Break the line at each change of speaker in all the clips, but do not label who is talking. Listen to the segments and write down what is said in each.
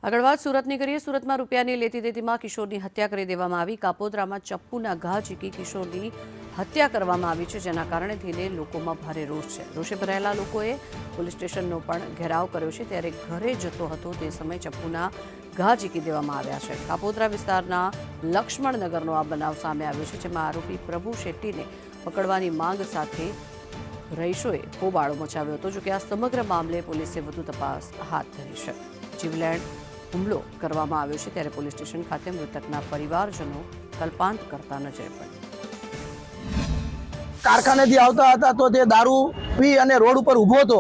આગળ વાત સુરતની કરીએ। સુરતમાં રૂપિયાની લેતી દેતીમાં કિશોરની હત્યા કરી દેવામાં આવી। કાપોદ્રામાં ચપ્પુના ઘા ઝીકી કિશોરની હત્યા કરવામાં આવી છે, જેના કારણે થઈને લોકોમાં ભારે રોષ છે। રોષે ભરાયેલા લોકોએ પોલીસ સ્ટેશનનો પણ ઘેરાવ કર્યો છે, ત્યારે ઘરે જતો હતો તે સમયે ચપ્પુના ઘા ઝીકી દેવામાં આવ્યા છે। કાપોદ્રા વિસ્તારના લક્ષ્મણનગરનો આ બનાવ સામે આવ્યો છે, જેમાં આરોપી પ્રભુ શેટ્ટીને પકડવાની માંગ સાથે રહીશોએ હોબાળો મચાવ્યો હતો। જોકે આ સમગ્ર મામલે પોલીસે વધુ તપાસ હાથ ધરી છે। જીવલેણ હુમલો કરવામાં આવ્યો છે, ત્યારે પોલીસ સ્ટેશન ખાતે મૃતકના પરિવારજનો કલ્પાંત કરતા નજરે પડ્યા।
કારખાનેથી આવતા હતા તો તે દારૂ પી અને રોડ ઉપર ઊભો હતો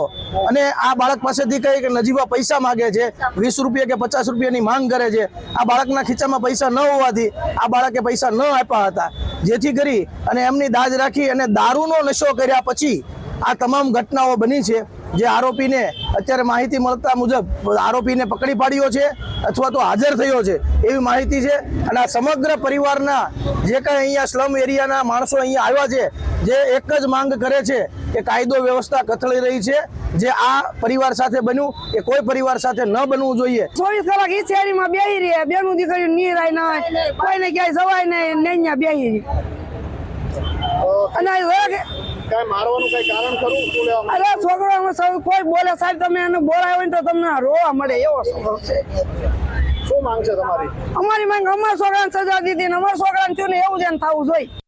અને આ બાળક પાસેથી કહે કે નજીવા પૈસા માંગે છે, 20 રૂપિયા કે 50 રૂપિયાની માંગ કરે છે। આ બાળકના ખીચામાં પૈસા ન હોવાથી આ બાળકે પૈસા ન આપ્યા હતા, જેથી કરી અને એમની દાજ રાખી અને દારૂનો નશો કર્યા પછી આ તમામ ઘટનાઓ બની છે। જે આરોપીને અત્યારે માહિતી મળતા મુજબ આરોપીને પકડી પાડ્યો છે અથવા તો હાજર થયો છે એવી માહિતી છે। અને આ સમગ્ર પરિવારના જે કંઈ અહીંયા સ્લમ એરિયાના માણસો અહીંયા આવ્યા છે, જે એક જ માંગ કરે છે કે કાયદો વ્યવસ્થા કથળી રહી છે। જે આ પરિવાર સાથે બન્યું એ કોઈ પરિવાર સાથે ન બનવું જોઈએ।
24 કલાક ઈ શેરીમાં બેહી રહે, બેનું દીકરીઓ નીરાય ના કોઈને ક્યાંય જવાય નહીં, નૈયા બેહી રહી અને
કઈ મારવાનું કઈ કારણ ખરું? શું લેવા?
અરે છોકરો કોઈ બોલે સાહેબ તમે એને બોલાય હોય તો તમને રોવા મળે એવો છોકરો છે।
શું માંગ છે તમારી?
અમારી માંગ અમારા છોકરાને સજા દીધી ને અમારા છોકરાને થયું ને એવું જ થવું જોઈએ।